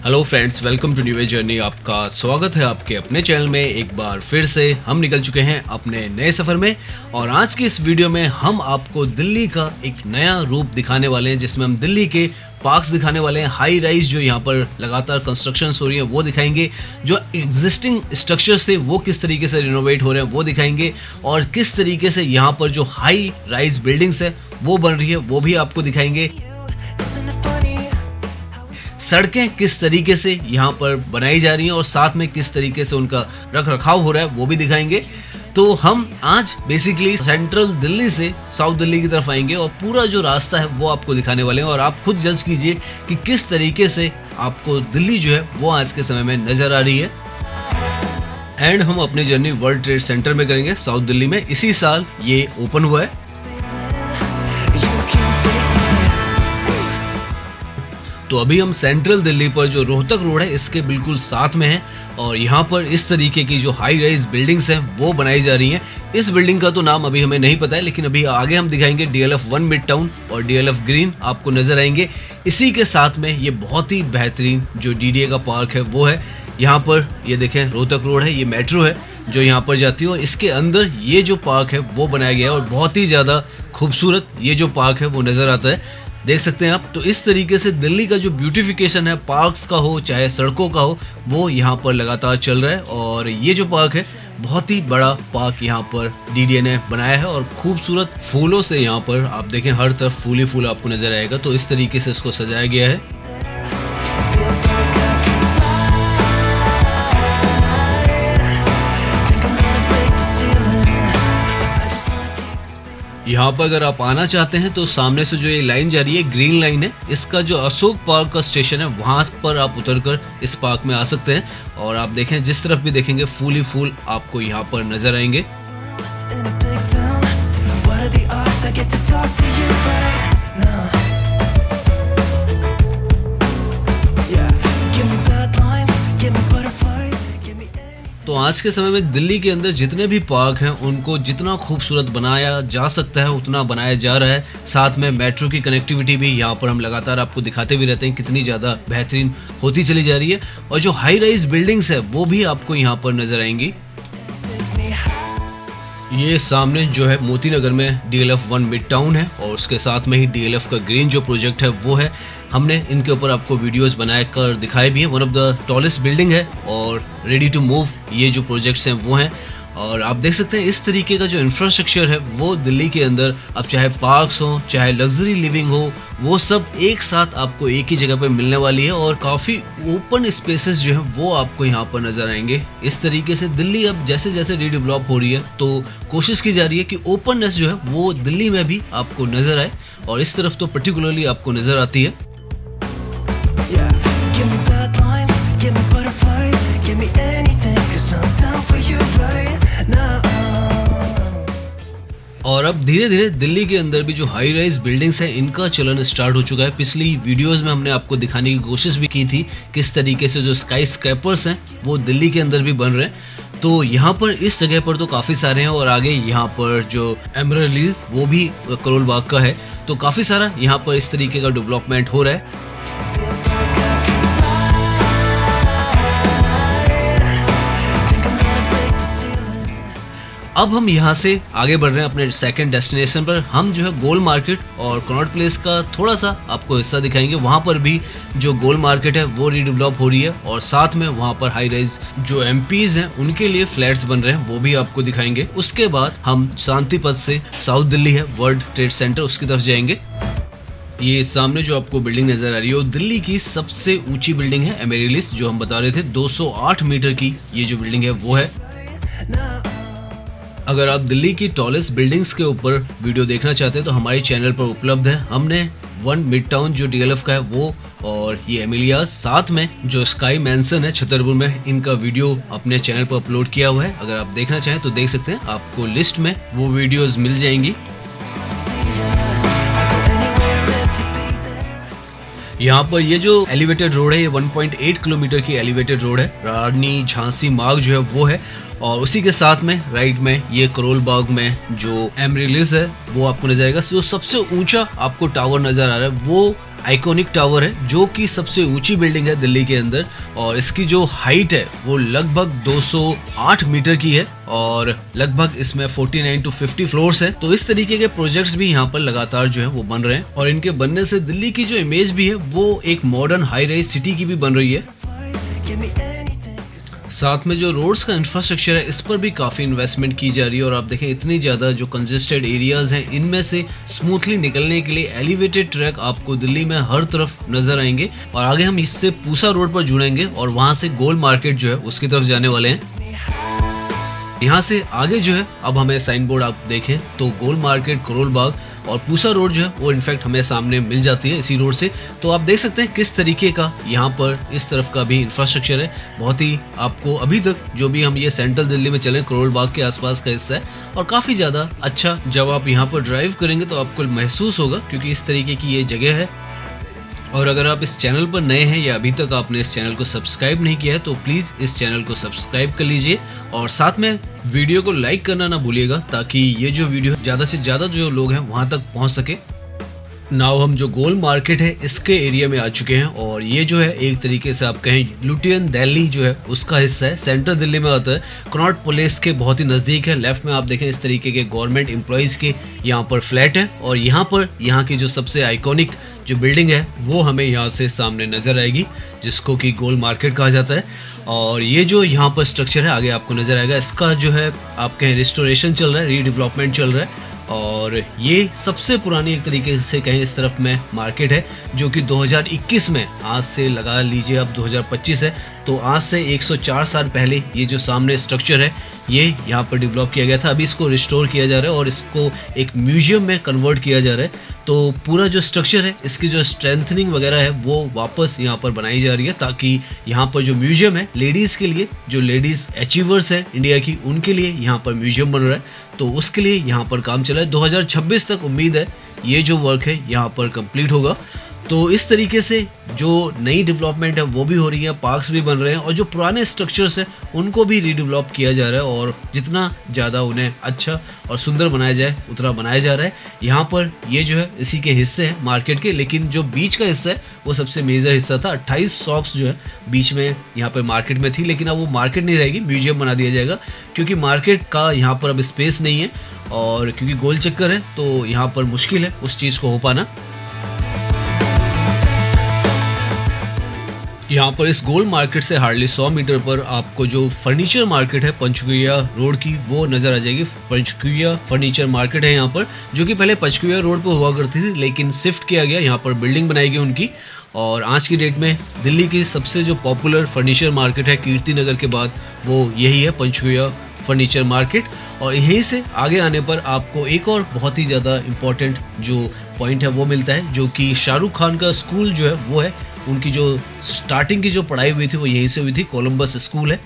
Hello friends, welcome to new a journey. आपका स्वागत है आपके अपने चैनल में। एक बार फिर से हम निकल चुके हैं अपने नए सफ़र में और आज की इस वीडियो में हम आपको दिल्ली का एक नया रूप दिखाने वाले हैं, जिसमें हम दिल्ली के पार्क्स दिखाने वाले हैं। हाई राइज जो यहाँ पर लगातार कंस्ट्रक्शन हो रही है वो दिखाएंगे, जो एग्जिस्टिंग स्ट्रक्चर्स थे वो किस तरीके से रिनोवेट हो रहे हैं वो दिखाएंगे, और किस तरीके से यहाँ पर जो हाई राइज बिल्डिंग्स है वो बन रही है वो भी आपको दिखाएंगे। सड़कें किस तरीके से यहाँ पर बनाई जा रही हैं और साथ में किस तरीके से उनका रख रखाव हो रहा है वो भी दिखाएंगे। तो हम आज बेसिकली सेंट्रल दिल्ली से साउथ दिल्ली की तरफ आएंगे और पूरा जो रास्ता है वो आपको दिखाने वाले हैं, और आप खुद जज कीजिए कि किस तरीके से आपको दिल्ली जो है वो आज के समय में नज़र आ रही है। एंड हम अपनी जर्नी वर्ल्ड ट्रेड सेंटर में करेंगे साउथ दिल्ली में। इसी साल ये ओपन हुआ है। तो अभी हम सेंट्रल दिल्ली पर जो रोहतक रोड है इसके बिल्कुल साथ में है, और यहाँ पर इस तरीके की जो हाई राइज बिल्डिंग्स हैं वो बनाई जा रही हैं। इस बिल्डिंग का तो नाम अभी हमें नहीं पता है, लेकिन अभी आगे हम दिखाएंगे DLF 1 मिड टाउन और DLF ग्रीन आपको नजर आएंगे। इसी के साथ में ये बहुत ही बेहतरीन जो DDA का पार्क है वो है। यहाँ पर ये देखें रोहतक रोड है, ये मेट्रो है जो यहाँ पर जाती है, और इसके अंदर ये जो पार्क है वो बनाया गया है और बहुत ही ज़्यादा खूबसूरत ये जो पार्क है वो नज़र आता है, देख सकते हैं आप। तो इस तरीके से दिल्ली का जो ब्यूटिफिकेशन है पार्क्स का हो चाहे सड़कों का हो वो यहाँ पर लगातार चल रहा है। और ये जो पार्क है बहुत ही बड़ा पार्क यहाँ पर DDA ने बनाया है, और खूबसूरत फूलों से यहाँ पर आप देखें हर तरफ फूल ही फूल आपको नजर आएगा। तो इस तरीके से इसको सजाया गया है। यहाँ पर अगर आप आना चाहते हैं तो सामने से जो ये लाइन जा रही है ग्रीन लाइन है, इसका जो अशोक पार्क का स्टेशन है वहाँ पर आप उतरकर इस पार्क में आ सकते हैं। और आप देखें जिस तरफ भी देखेंगे फूल ही फूल आपको यहाँ पर नजर आएंगे। तो आज के समय में दिल्ली के अंदर जितने भी पार्क हैं उनको जितना खूबसूरत बनाया जा सकता है उतना बनाया जा रहा है। साथ में मेट्रो की कनेक्टिविटी भी यहाँ पर हम लगातार आपको दिखाते भी रहते हैं कितनी ज़्यादा बेहतरीन होती चली जा रही है, और जो हाई राइज बिल्डिंग्स है वो भी आपको यहाँ पर नजर आएंगी। ये सामने जो है मोती नगर में DLF 1 मिड टाउन है, और उसके साथ में ही DLF का ग्रीन जो प्रोजेक्ट है वो है। हमने इनके ऊपर आपको वीडियोस बनाए कर दिखाए भी हैं। One of the tallest building है और रेडी टू मूव ये जो प्रोजेक्ट्स हैं वो हैं। और आप देख सकते हैं इस तरीके का जो इंफ्रास्ट्रक्चर है वो दिल्ली के अंदर अब चाहे पार्क्स हो चाहे लग्जरी लिविंग हो वो सब एक साथ आपको एक ही जगह पे मिलने वाली है, और काफ़ी ओपन स्पेसेस जो है वो आपको यहाँ पर नज़र आएंगे। इस तरीके से दिल्ली अब जैसे जैसे रीडेवलप हो रही है तो कोशिश की जा रही है कि ओपननेस जो है वो दिल्ली में भी आपको नज़र आए, और इस तरफ तो पर्टिकुलरली आपको नज़र आती है। और अब धीरे धीरे दिल्ली के अंदर भी जो हाई राइज बिल्डिंग्स हैं इनका चलन स्टार्ट हो चुका है। पिछली वीडियोस में हमने आपको दिखाने की कोशिश भी की थी किस तरीके से जो स्काई स्क्रैपर्स हैं वो दिल्ली के अंदर भी बन रहे हैं। तो यहाँ पर इस जगह पर तो काफ़ी सारे हैं, और आगे यहाँ पर जो एमरल्डीज वो भी करोल बाग का है। तो काफ़ी सारा यहाँ पर इस तरीके का डेवलपमेंट हो रहा है। अब हम यहाँ से आगे बढ़ रहे हैं अपने सेकंड डेस्टिनेशन पर। हम जो है गोल मार्केट और कनॉट प्लेस का थोड़ा सा आपको हिस्सा दिखाएंगे। वहाँ पर भी जो गोल मार्केट है वो रीडेवलप हो रही है, और साथ में वहाँ पर हाई राइज जो MPs हैं उनके लिए फ्लैट्स बन रहे हैं वो भी आपको दिखाएंगे। उसके बाद हम शांति पथ से साउथ दिल्ली है वर्ल्ड ट्रेड सेंटर उसकी तरफ जाएंगे। ये सामने जो आपको बिल्डिंग नजर आ रही है वो दिल्ली की सबसे ऊंची बिल्डिंग है एमेरिलिस, जो हम बता रहे थे 208 मीटर की ये जो बिल्डिंग है वो है। अगर आप दिल्ली की टॉलेस्ट बिल्डिंग्स के ऊपर वीडियो देखना चाहते हैं तो हमारे चैनल पर उपलब्ध है। हमने 1 मिड टाउन जो DLF का है वो, और ये एमिलियाज, साथ में जो स्काई मैंसन है छतरपुर में, इनका वीडियो अपने चैनल पर अपलोड किया हुआ है। अगर आप देखना चाहें तो देख सकते हैं, आपको लिस्ट में वो वीडियोस मिल जाएंगी। यहाँ पर ये जो एलिवेटेड रोड है ये 1.8 किलोमीटर की एलिवेटेड रोड है। रानी झांसी मार्ग जो है वो है, और उसी के साथ में राइट में ये करोल बाग में जो एमरिलिस है वो आपको नजर आएगा। जो सबसे ऊंचा आपको टावर नजर आ रहा है वो आइकॉनिक टावर है जो कि सबसे ऊंची बिल्डिंग है दिल्ली के अंदर और इसकी जो हाइट है वो लगभग 208 मीटर की है और लगभग इसमें 49 to 50 फ्लोर्स है। तो इस तरीके के प्रोजेक्ट्स भी यहाँ पर लगातार जो है वो बन रहे हैं और इनके बनने से दिल्ली की जो इमेज भी है वो एक मॉडर्न हाई राइज सिटी की भी बन रही है। साथ में जो रोड्स का इंफ्रास्ट्रक्चर है इस पर भी काफ़ी इन्वेस्टमेंट की जा रही है और आप देखें इतनी ज़्यादा जो कंजेस्टेड एरियाज हैं इनमें से स्मूथली निकलने के लिए एलिवेटेड ट्रैक आपको दिल्ली में हर तरफ नजर आएंगे। और आगे हम इससे पूसा रोड पर जुड़ेंगे और वहाँ से गोल मार्केट जो है उसकी तरफ जाने वाले हैं। यहाँ से आगे जो है अब हमें साइन बोर्ड आप देखें तो गोल मार्केट, करोल बाग और पूसा रोड जो है वो इनफैक्ट हमें सामने मिल जाती है इसी रोड से। तो आप देख सकते हैं किस तरीके का यहाँ पर इस तरफ का भी इंफ्रास्ट्रक्चर है। बहुत ही आपको अभी तक जो भी हम ये सेंट्रल दिल्ली में चले करोल बाग के आसपास का हिस्सा है और काफ़ी ज़्यादा अच्छा जब आप यहाँ पर ड्राइव करेंगे तो आपको महसूस होगा क्योंकि इस तरीके की ये जगह है। और अगर आप इस चैनल पर नए हैं या अभी तक आपने इस चैनल को सब्सक्राइब नहीं किया है तो प्लीज़ इस चैनल को सब्सक्राइब कर लीजिए और साथ में वीडियो को लाइक करना ना भूलिएगा ताकि ये जो वीडियो ज़्यादा से ज़्यादा जो लोग हैं वहाँ तक पहुँच सके। नाउ हम जो गोल मार्केट है इसके एरिया में आ चुके हैं और ये जो है एक तरीके से आप कहें लुटियन दिल्ली जो है उसका हिस्सा है। सेंट्रल दिल्ली में आता है, कनॉट प्लेस के बहुत ही नज़दीक है। लेफ्ट में आप देखें इस तरीके के गवर्नमेंट एम्प्लॉयज़ के यहाँ पर फ्लैट है और यहाँ पर यहाँ की जो सबसे आइकॉनिक जो बिल्डिंग है वो हमें यहाँ से सामने नज़र आएगी जिसको कि गोल मार्केट कहा जाता है। और ये जो यहाँ पर स्ट्रक्चर है आगे आपको नज़र आएगा, इसका जो है आप कहें रिस्टोरेशन चल रहा है, रीडेवलपमेंट चल रहा है और ये सबसे पुरानी एक तरीके से कहें इस तरफ में मार्केट है जो कि 2021 में, आज से लगा लीजिए अब 2025 है तो आज से 104 साल पहले ये जो सामने स्ट्रक्चर है ये यहाँ पर डेवलप किया गया था। अभी इसको रिस्टोर किया जा रहा है और इसको एक म्यूजियम में कन्वर्ट किया जा रहा है। तो पूरा जो स्ट्रक्चर है इसकी जो स्ट्रेंथनिंग वगैरह है वो वापस यहाँ पर बनाई जा रही है ताकि यहाँ पर जो म्यूजियम है लेडीज़ के लिए, जो लेडीज़ अचीवर्स हैं इंडिया की उनके लिए यहाँ पर म्यूजियम बन रहा है। तो उसके लिए यहाँ पर काम चला है। 2026 तक उम्मीद है ये जो वर्क है यहाँ पर कंप्लीट होगा। तो इस तरीके से जो नई डेवलपमेंट है वो भी हो रही है, पार्क्स भी बन रहे हैं और जो पुराने स्ट्रक्चर्स हैं उनको भी रीडेवलप किया जा रहा है और जितना ज़्यादा उन्हें अच्छा और सुंदर बनाया जाए उतना बनाया जा रहा है। यहाँ पर ये जो है इसी के हिस्से हैं मार्केट के, लेकिन जो बीच का हिस्सा है वो सबसे मेजर हिस्सा था। 28 शॉप्स जो है बीच में यहाँ पर मार्केट में थी, लेकिन अब वो मार्केट नहीं रहेगी, म्यूजियम बना दिया जाएगा क्योंकि मार्केट का यहाँ पर अब स्पेस नहीं है और क्योंकि गोल चक्कर है तो यहाँ पर मुश्किल है उस चीज़ को हो पाना। यहाँ पर इस गोल मार्केट से हार्डली 100 मीटर पर आपको जो फर्नीचर मार्केट है पंचकुइया रोड की वो नज़र आ जाएगी। पंचकुइया फर्नीचर मार्केट है यहाँ पर जो कि पहले पंचकुइया रोड पर हुआ करती थी लेकिन शिफ्ट किया गया, यहाँ पर बिल्डिंग बनाई गई उनकी। और आज की डेट में दिल्ली की सबसे जो पॉपुलर फर्नीचर मार्केट है कीर्ति नगर के बाद वो यही है पंचकुइया फर्नीचर मार्केट। और यहीं से आगे आने पर आपको एक और बहुत ही ज़्यादा इम्पोर्टेंट जो पॉइंट है वो मिलता है जो कि शाहरुख खान का स्कूल जो है वो है, उनकी जो स्टार्टिंग की जो पढ़ाई हुई थी वो यहीं से हुई थी, कोलंबस स्कूल है।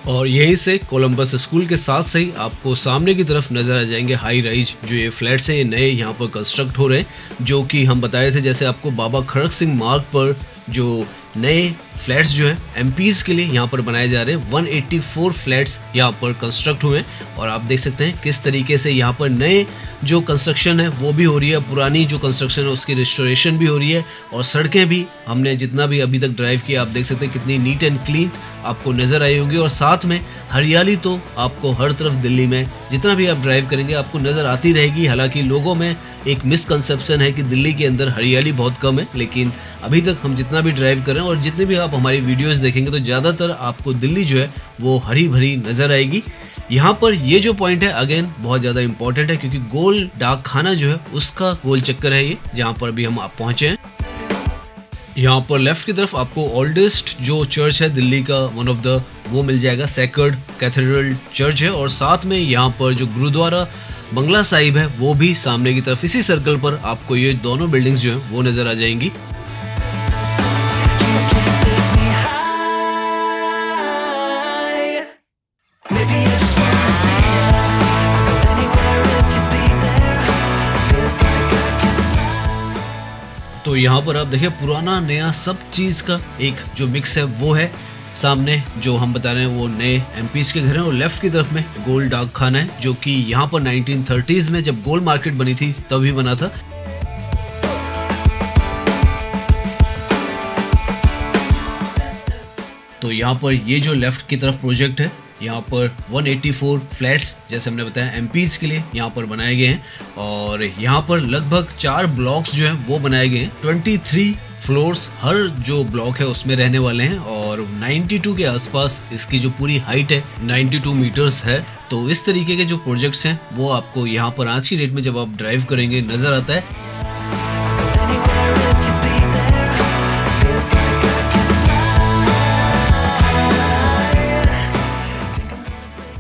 और यहीं से कोलंबस स्कूल के साथ से ही आपको सामने की तरफ नज़र आ जाएंगे हाई राइज जो ये फ्लैट्स हैं, ये नए यहाँ पर कंस्ट्रक्ट हो रहे हैं जो कि हम बता रहे थे जैसे आपको बाबा खड़क सिंह मार्ग पर जो नए फ्लैट्स जो है एमपीज़ के लिए यहाँ पर बनाए जा रहे हैं। 184 फ्लैट्स यहाँ पर कंस्ट्रक्ट हुए हैं और आप देख सकते हैं किस तरीके से यहाँ पर नए जो कंस्ट्रक्शन है वो भी हो रही है, पुरानी जो कंस्ट्रक्शन है उसकी रिस्टोरेशन भी हो रही है और सड़कें भी हमने जितना भी अभी तक ड्राइव किया आप देख सकते हैं कितनी नीट एंड क्लीन आपको नज़र आई होंगी। और साथ में हरियाली तो आपको हर तरफ दिल्ली में जितना भी आप ड्राइव करेंगे आपको नज़र आती रहेगी। हालांकि लोगों में एक मिसकंसेप्शन है कि दिल्ली के अंदर हरियाली बहुत कम है, लेकिन अभी तक हम जितना भी ड्राइव कर रहे हैं और जितने भी आप हमारी वीडियोस देखेंगे तो ज़्यादातर आपको दिल्ली जो है वो हरी भरी नज़र आएगी। यहाँ पर ये जो पॉइंट है अगेन बहुत ज़्यादा इंपॉर्टेंट है क्योंकि गोल डाक खाना जो है उसका गोल चक्कर है ये, जहाँ पर अभी हम आप पहुँचे हैं। यहाँ पर लेफ्ट की तरफ आपको ओल्डेस्ट जो चर्च है दिल्ली का वन ऑफ द वो मिल जाएगा, सेक्रेड कैथेड्रल चर्च है। और साथ में यहाँ पर जो गुरुद्वारा बंगला साहिब है वो भी सामने की तरफ इसी सर्कल पर आपको ये दोनों बिल्डिंग्स जो हैं वो नज़र आ जाएंगी। तो यहाँ पर आप देखिए पुराना नया सब चीज़ का एक जो मिक्स है वो है। सामने जो हम बता रहे हैं वो नए एमपीज के घर हैं और लेफ्ट की तरफ में गोल डाक खाना है जो कि यहाँ पर 1930s में जब गोल मार्केट बनी थी तभी बना था। तो यहाँ पर ये जो लेफ्ट की तरफ प्रोजेक्ट है, यहाँ पर 184 फ्लैट्स जैसे हमने बताया एमपीज के लिए यहाँ पर बनाए गए हैं और यहाँ पर लगभग 4 ब्लॉक्स जो हैं वो बनाए गए हैं। 23 फ्लोर्स हर जो ब्लॉक है उसमें रहने वाले हैं और 92 के आसपास इसकी जो पूरी हाइट है 92 मीटर्स है। तो इस तरीके के जो प्रोजेक्ट्स हैं वो आपको यहाँ पर आज की डेट में जब आप ड्राइव करेंगे नजर आता है।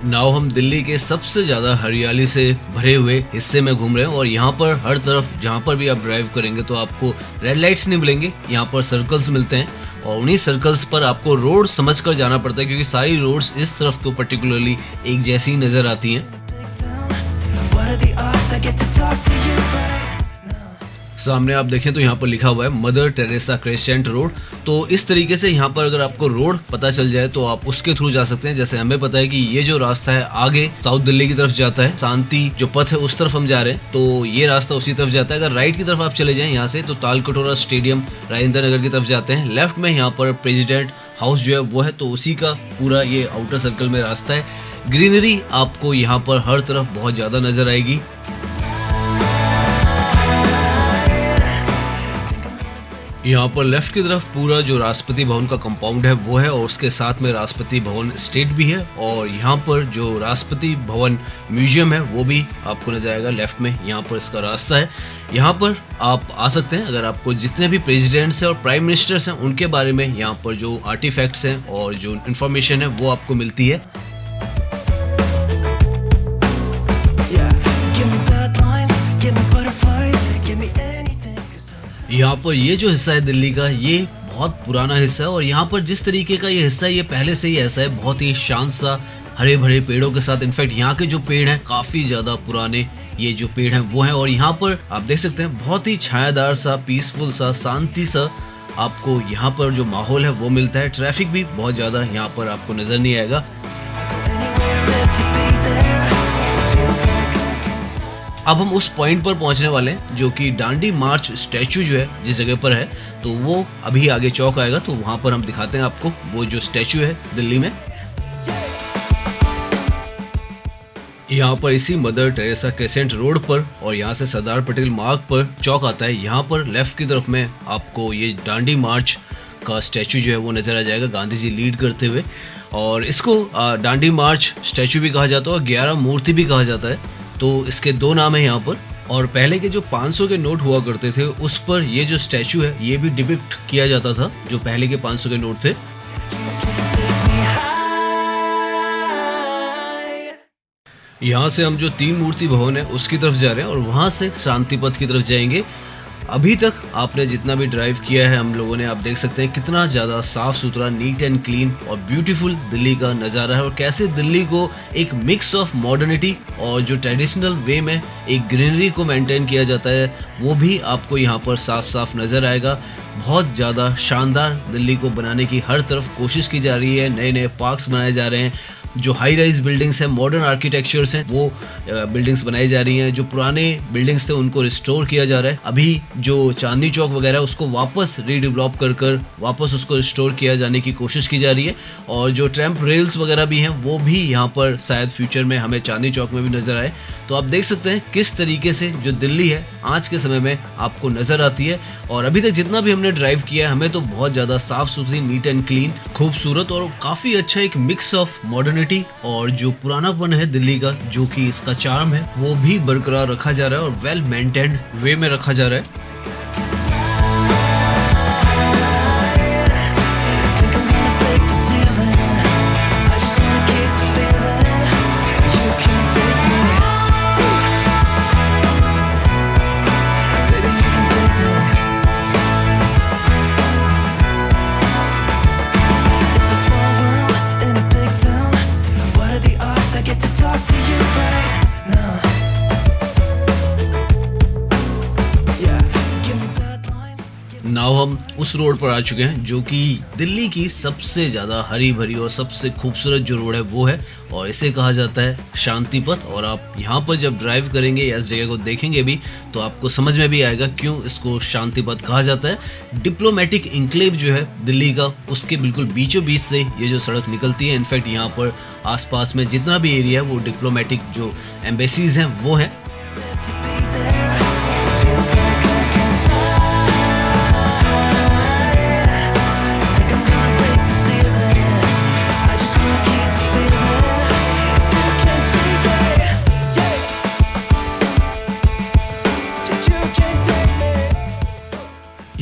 नाउ हम दिल्ली के सबसे ज़्यादा हरियाली से भरे हुए हिस्से में घूम रहे हैं और यहाँ पर हर तरफ जहाँ पर भी आप ड्राइव करेंगे तो आपको रेड लाइट्स नहीं मिलेंगे, यहाँ पर सर्कल्स मिलते हैं और उन्हीं सर्कल्स पर आपको रोड समझकर जाना पड़ता है क्योंकि सारी रोड्स इस तरफ तो पर्टिकुलरली एक जैसी ही नज़र आती हैं। सामने आप देखें तो यहाँ पर लिखा हुआ है मदर टेरेसा क्रेसेंट रोड। तो इस तरीके से यहाँ पर अगर आपको रोड पता चल जाए तो आप उसके थ्रू जा सकते हैं। जैसे हमें पता है कि ये जो रास्ता है आगे साउथ दिल्ली की तरफ जाता है, शांति जो पथ है उस तरफ हम जा रहे हैं तो ये रास्ता उसी तरफ जाता है। अगर राइट की तरफ आप चले जाएं यहाँ से तो तालकटोरा स्टेडियम राजेंद्र नगर की तरफ जाते हैं। लेफ्ट में यहाँ पर प्रेसिडेंट हाउस जो है वो है तो उसी का पूरा ये आउटर सर्कल में रास्ता है। ग्रीनरी आपको यहाँ पर हर तरफ बहुत ज्यादा नजर आएगी। यहाँ पर लेफ्ट की तरफ पूरा जो राष्ट्रपति भवन का कंपाउंड है वो है और उसके साथ में राष्ट्रपति भवन स्टेट भी है और यहाँ पर जो राष्ट्रपति भवन म्यूजियम है वो भी आपको नजर आएगा। लेफ्ट में यहाँ पर इसका रास्ता है, यहाँ पर आप आ सकते हैं अगर आपको जितने भी प्रेसिडेंट्स हैं और प्राइम मिनिस्टर्स हैं उनके बारे में यहाँ पर जो आर्टिफैक्ट्स हैं और जो इन्फॉर्मेशन है वो आपको मिलती है। यहाँ पर ये जो हिस्सा है दिल्ली का ये बहुत पुराना हिस्सा है और यहाँ पर जिस तरीके का ये हिस्सा है ये पहले से ही ऐसा है, बहुत ही शांत सा हरे भरे पेड़ों के साथ। इनफैक्ट यहाँ के जो पेड़ हैं काफी ज्यादा पुराने ये जो पेड़ हैं वो हैं और यहाँ पर आप देख सकते हैं बहुत ही छायादार सा, पीसफुल सा, शांति सा आपको यहाँ पर जो माहौल है वो मिलता है। ट्रैफिक भी बहुत ज्यादा यहाँ पर आपको नजर नहीं आएगा। अब हम उस पॉइंट पर पहुंचने वाले हैं जो कि डांडी मार्च स्टैचू जो है जिस जगह पर है तो वो अभी आगे चौक आएगा तो वहां पर हम दिखाते हैं आपको वो जो स्टैचू है दिल्ली में। यहाँ पर इसी मदर टेरेसा क्रेसेंट रोड पर और यहाँ से सरदार पटेल मार्ग पर चौक आता है। यहाँ पर लेफ्ट की तरफ में आपको ये डांडी मार्च का स्टैचू जो है वो नजर आ जाएगा, गांधी जी लीड करते हुए। और इसको डांडी मार्च स्टैचू भी कहा जाता है और 11 मूर्ति भी कहा जाता है। तो इसके 2 नाम है यहाँ पर। और पहले के जो 500 के नोट हुआ करते थे उस पर ये जो स्टैचू है ये भी डिपिक्ट किया जाता था, जो पहले के 500 के नोट थे। यहाँ से हम जो 3 मूर्ति भवन है उसकी तरफ जा रहे हैं और वहां से शांति पथ की तरफ जाएंगे। अभी तक आपने जितना भी ड्राइव किया है हम लोगों ने, आप देख सकते हैं कितना ज़्यादा साफ सुथरा, नीट एंड क्लीन और ब्यूटीफुल दिल्ली का नज़ारा है और कैसे दिल्ली को एक मिक्स ऑफ मॉडर्निटी और जो ट्रेडिशनल वे में एक ग्रीनरी को मेंटेन किया जाता है वो भी आपको यहाँ पर साफ साफ नज़र आएगा। बहुत ज़्यादा शानदार दिल्ली को बनाने की हर तरफ कोशिश की जा रही है, नए नए पार्क्स बनाए जा रहे हैं, जो हाई राइज बिल्डिंग्स हैं, मॉडर्न आर्किटेक्चर्स हैं वो बिल्डिंग्स बनाई जा रही हैं, जो पुराने बिल्डिंग्स थे उनको रिस्टोर किया जा रहा है। अभी जो चांदनी चौक वगैरह उसको वापस रीडेवलप कर वापस उसको रिस्टोर किया जाने की कोशिश की जा रही है और जो ट्रैम्प रेल्स वगैरह भी हैं वो भी यहाँ पर शायद फ्यूचर में हमें चांदनी चौक में भी नजर आए। तो आप देख सकते हैं किस तरीके से जो दिल्ली है आज के समय में आपको नजर आती है। और अभी तक जितना भी हमने ड्राइव किया है हमें तो बहुत ज़्यादा साफ सुथरी, नीट एंड क्लीन, खूबसूरत और काफ़ी अच्छा एक मिक्स ऑफ मॉडर्निटी और जो पुरानापन है दिल्ली का, जो कि इसका चार्म है वो भी बरकरार रखा जा रहा है और वेल मेंटेन्ड वे में रखा जा रहा है। Yeah. नाउ हम उस रोड पर आ चुके हैं जो कि दिल्ली की सबसे ज़्यादा हरी भरी और सबसे खूबसूरत जो रोड है वो है, और इसे कहा जाता है शांति पथ। और आप यहाँ पर जब ड्राइव करेंगे या इस जगह को देखेंगे भी तो आपको समझ में भी आएगा क्यों इसको शांति पथ कहा जाता है। डिप्लोमेटिक इंक्लेव जो है दिल्ली का, उसके बिल्कुल बीचों बीच से ये जो सड़क निकलती है। इनफैक्ट यहाँ पर आसपास में जितना भी एरिया है वो डिप्लोमेटिक जो एम्बेसीज हैं वो हैं।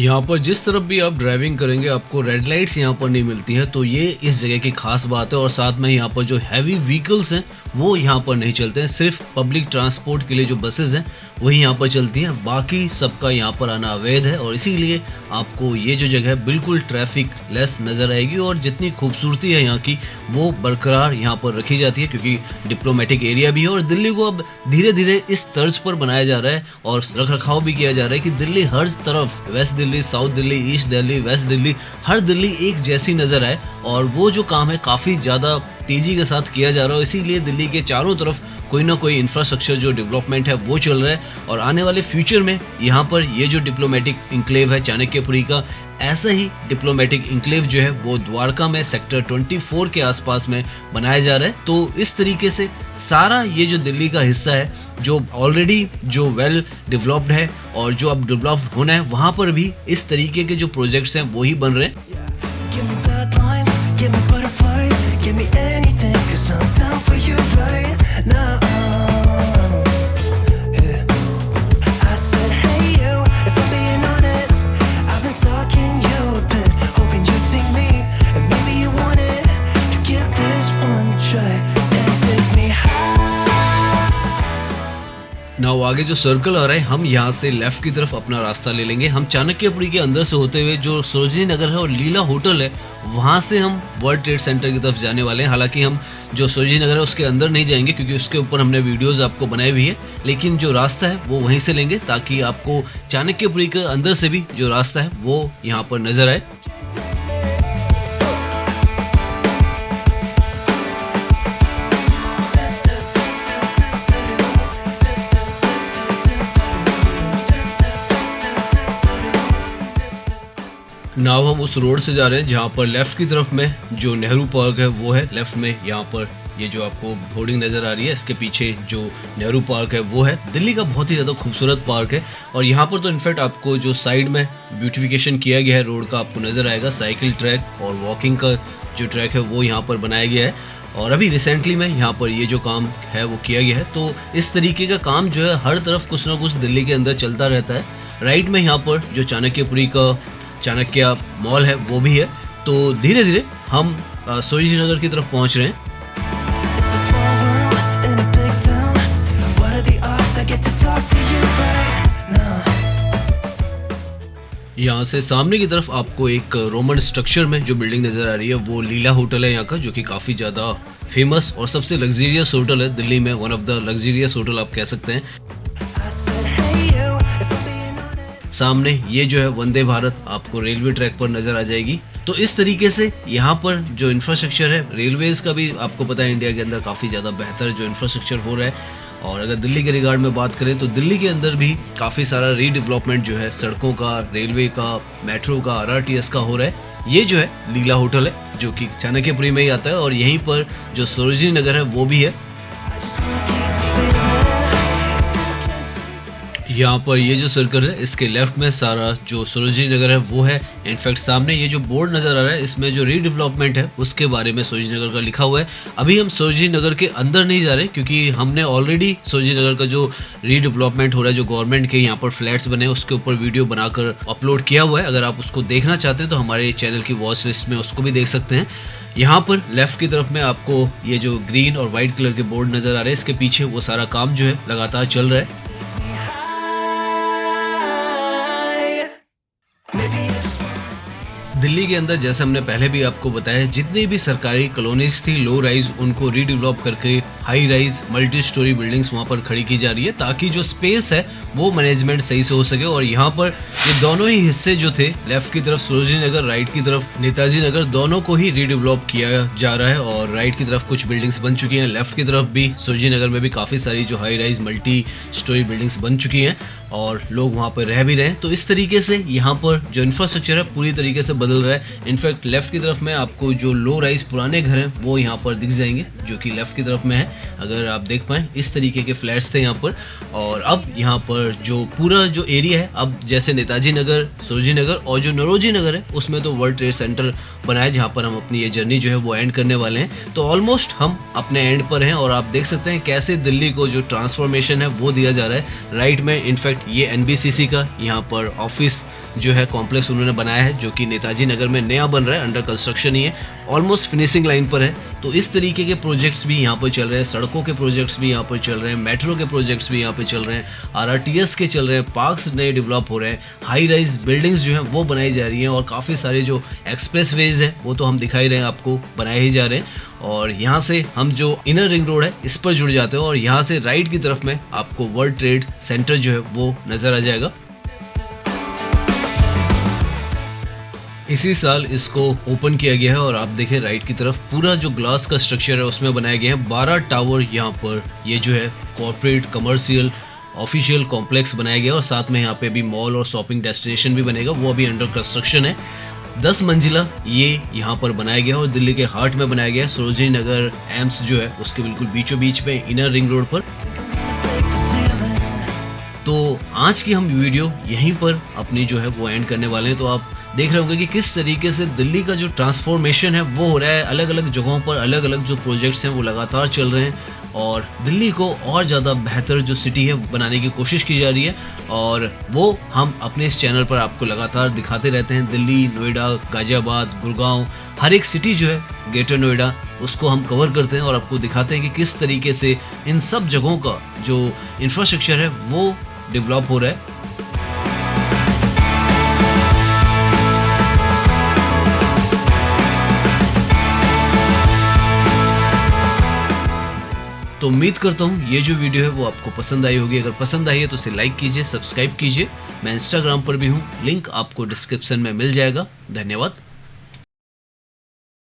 यहाँ पर जिस तरफ भी आप ड्राइविंग करेंगे आपको रेड लाइट्स यहाँ पर नहीं मिलती हैं, तो ये इस जगह की खास बात है। और साथ में यहाँ पर जो हैवी व्हीकल्स हैं वो यहाँ पर नहीं चलते हैं, सिर्फ पब्लिक ट्रांसपोर्ट के लिए जो बसेज हैं वही यहाँ पर चलती हैं, बाकी सबका यहाँ पर आना अवैध है। और इसीलिए आपको ये जो जगह है बिल्कुल ट्रैफिक लेस नज़र आएगी, और जितनी खूबसूरती है यहाँ की वो बरकरार यहाँ पर रखी जाती है, क्योंकि डिप्लोमेटिक एरिया भी है। और दिल्ली को अब धीरे धीरे इस तर्ज पर बनाया जा रहा है और रख रखाव भी किया जा रहा है कि दिल्ली हर तरफ, west Delhi, south Delhi, east Delhi, west Delhi, हर दिल्ली एक जैसी नज़र आए। और वो जो काम है काफ़ी ज़्यादा तेज़ी के साथ किया जा रहा है, इसीलिए दिल्ली के चारों तरफ कोई ना कोई इंफ्रास्ट्रक्चर जो डेवलपमेंट है वो चल रहा है। और आने वाले फ्यूचर में यहाँ पर ये जो डिप्लोमेटिक इंक्लेव है चाणक्यपुरी का, ऐसा ही डिप्लोमेटिक इंक्लेव जो है वो द्वारका में सेक्टर 24 के आसपास में बनाया जा रहा है। तो इस तरीके से सारा ये जो दिल्ली का हिस्सा है जो ऑलरेडी जो वेल डेवलप्ड है और जो अब डेवलप्ड होना है, वहाँ पर भी इस तरीके के जो प्रोजेक्ट्स हैं वो ही बन रहे हैं। नाउ आगे जो सर्कल आ रहा है, हम यहाँ से लेफ्ट की तरफ अपना रास्ता ले लेंगे। हम चाणक्यपुरी के अंदर से होते हुए जो सरोजनी नगर है और लीला होटल है वहाँ से हम वर्ल्ड ट्रेड सेंटर की तरफ जाने वाले हैं। हालांकि हम जो सरोजनी नगर है उसके अंदर नहीं जाएंगे क्योंकि उसके ऊपर हमने वीडियोस आपको बनाई हुई है, लेकिन जो रास्ता है वो वहीं से लेंगे ताकि आपको चाणक्यपुरी के अंदर से भी जो रास्ता है वो यहाँ पर नजर आए। नाव हम उस रोड से जा रहे हैं जहाँ पर लेफ्ट की तरफ में जो नेहरू पार्क है वो है लेफ्ट में। यहाँ पर ये जो आपको होर्डिंग नज़र आ रही है इसके पीछे जो नेहरू पार्क है वो है। दिल्ली का बहुत ही ज़्यादा खूबसूरत पार्क है और यहाँ पर तो इनफैक्ट आपको जो साइड में ब्यूटिफिकेशन किया गया है रोड का आपको नज़र आएगा। साइकिल ट्रैक और वॉकिंग का जो ट्रैक है वो यहाँ पर बनाया गया है और अभी रिसेंटली में यहाँ पर ये जो काम है वो किया गया है। तो इस तरीके का काम जो है हर तरफ कुछ ना कुछ दिल्ली के अंदर चलता रहता है। राइट में यहाँ पर जो चाणक्यपुरी का चाणक्य मॉल है वो भी है। तो धीरे धीरे हम सरोजनी नगर की तरफ पहुंच रहे हैं। यहाँ से सामने की तरफ आपको एक रोमन स्ट्रक्चर में जो बिल्डिंग नज़र आ रही है वो लीला होटल है यहाँ का, जो कि काफ़ी ज़्यादा फेमस और सबसे लग्जरियस होटल है दिल्ली में। One of the luxurious hotel आप कह सकते हैं। सामने ये जो है वंदे भारत आपको रेलवे ट्रैक पर नज़र आ जाएगी। तो इस तरीके से यहाँ पर जो इंफ्रास्ट्रक्चर है रेलवेज़ का भी आपको पता है इंडिया के अंदर काफ़ी ज़्यादा बेहतर जो इंफ्रास्ट्रक्चर हो रहा है। और अगर दिल्ली के रिगार्ड में बात करें तो दिल्ली के अंदर भी काफ़ी सारा रीडेवलपमेंट जो है सड़कों का, रेलवे का, मेट्रो का, RRTS का हो रहा है। ये जो है लीला होटल है जो कि चाणक्यपुरी में ही आता है और यहीं पर जो सरोजनी नगर है वो भी है। यहाँ पर ये जो सर्कल है इसके लेफ्ट में सारा जो सरोजनी नगर है वो है। इनफैक्ट सामने ये जो बोर्ड नज़र आ रहा है इसमें जो रीडेवलपमेंट है उसके बारे में सरोजनी नगर का लिखा हुआ है। अभी हम सरोजनी नगर के अंदर नहीं जा रहे क्योंकि हमने ऑलरेडी सरोजनी नगर का जो रीडेवलपमेंट हो रहा है, जो गवर्नमेंट के यहाँ पर फ्लैट्स बने हैं उसके ऊपर वीडियो बनाकर अपलोड किया हुआ है। अगर आप उसको देखना चाहते हैं तो हमारे चैनल की वॉच लिस्ट में उसको भी देख सकते हैं। यहाँ पर लेफ्ट की तरफ में आपको ये जो ग्रीन और वाइट कलर के बोर्ड नज़र आ रहे हैं इसके पीछे वो सारा काम जो है लगातार चल रहा है। दिल्ली के अंदर जैसे हमने पहले भी आपको बताया, जितनी भी सरकारी कॉलोनीज थी लो राइज, उनको रीडेवलप करके high rise multi storey buildings वहाँ पर खड़ी की जा रही है, ताकि जो स्पेस है वो मैनेजमेंट सही से हो सके। और यहाँ पर ये दोनों ही हिस्से जो थे, लेफ्ट की तरफ सरोजिनी नगर, राइट की तरफ नेताजी नगर, दोनों को ही रीडेवलप किया जा रहा है। और राइट की तरफ कुछ बिल्डिंग्स बन चुकी हैं, लेफ्ट की तरफ भी सरोजिनी नगर में भी काफ़ी सारी जो high rise multi storey buildings बन चुकी हैं और लोग वहाँ पर रह भी रहे हैं। तो इस तरीके से यहाँ पर जो इंफ्रास्ट्रक्चर है पूरी तरीके से बदल रहा है। इनफैक्ट लेफ्ट की तरफ में आपको जो लो राइज पुराने घर हैं वो यहाँ पर दिख जाएंगे, जो कि लेफ्ट की तरफ में है, अगर आप देख पाएँ इस तरीके के फ्लैट्स थे यहाँ पर। और अब यहाँ पर जो पूरा जो एरिया है, अब जैसे नेताजी नगर, सरोजिनी नगर और जो नरोजी नगर है, उसमें तो वर्ल्ड ट्रेड सेंटर बनाया, जहाँ पर हम अपनी ये जर्नी जो है वो एंड करने वाले हैं। तो ऑलमोस्ट हम अपने एंड पर हैं और आप देख सकते हैं कैसे दिल्ली को जो ट्रांसफॉर्मेशन है वो दिया जा रहा है। राइट में इनफैक्ट ये एनबीसीसी का यहाँ पर ऑफिस जो है कॉम्प्लेक्स उन्होंने बनाया है, जो कि नेताजी नगर में नया बन रहा है, अंडर कंस्ट्रक्शन ही है, ऑलमोस्ट फिनिशिंग लाइन पर है। तो इस तरीके के प्रोजेक्ट्स भी यहाँ पर चल रहे हैं, सड़कों के प्रोजेक्ट्स भी यहाँ पर चल रहे हैं, मेट्रो के प्रोजेक्ट्स भी यहाँ पर चल रहे हैं, आरआरटीएस के चल रहे हैं, पार्क्स नए डेवलप हो रहे हैं, हाई राइज बिल्डिंग्स जो हैं वो बनाई जा रही हैं और काफ़ी सारे जो एक्सप्रेस वेज हैं वो तो हम दिखा ही रहे हैं आपको, बनाए ही जा रहे हैं। और यहाँ से हम जो इनर रिंग रोड है इस पर जुड़ जाते हैं और यहाँ से राइट की तरफ में आपको वर्ल्ड ट्रेड सेंटर जो है वो नज़र आ जाएगा। इसी साल इसको ओपन किया गया है और आप देखें राइट की तरफ पूरा जो ग्लास का स्ट्रक्चर है उसमें बनाया गया है 12 टावर। यहाँ पर ये जो है कॉर्पोरेट कमर्शियल ऑफिशियल कॉम्प्लेक्स बनाया गया और साथ में यहाँ पे भी मॉल और शॉपिंग डेस्टिनेशन भी बनेगा, वो अभी अंडर कंस्ट्रक्शन है। 10 मंजिला ये यहाँ पर बनाया गया और दिल्ली के हार्ट में बनाया गया है, सरोजिनी नगर एम्स जो है उसके बिल्कुल बीचों बीच में इनर रिंग रोड पर। तो आज की हम वीडियो यहीं पर अपनी जो है वो एंड करने वाले हैं। तो आप देख रहे होंगे कि किस तरीके से दिल्ली का जो ट्रांसफॉर्मेशन है वो हो रहा है, अलग अलग जगहों पर अलग अलग जो प्रोजेक्ट्स हैं वो लगातार चल रहे हैं और दिल्ली को और ज़्यादा बेहतर जो सिटी है बनाने की कोशिश की जा रही है और वो हम अपने इस चैनल पर आपको लगातार दिखाते रहते हैं। दिल्ली, नोएडा, गाजियाबाद, गुड़गांव, हर एक सिटी जो है ग्रेटर नोएडा, उसको हम कवर करते हैं और आपको दिखाते हैं कि किस तरीके से इन सब जगहों का जो इंफ्रास्ट्रक्चर है वो डेवलप हो रहा है। तो उम्मीद करता हूँ ये जो वीडियो है वो आपको पसंद आई होगी। अगर पसंद आई है तो इसे लाइक कीजिए, सब्सक्राइब कीजिए। मैं इंस्टाग्राम पर भी हूँ, लिंक आपको डिस्क्रिप्शन में मिल जाएगा। धन्यवाद।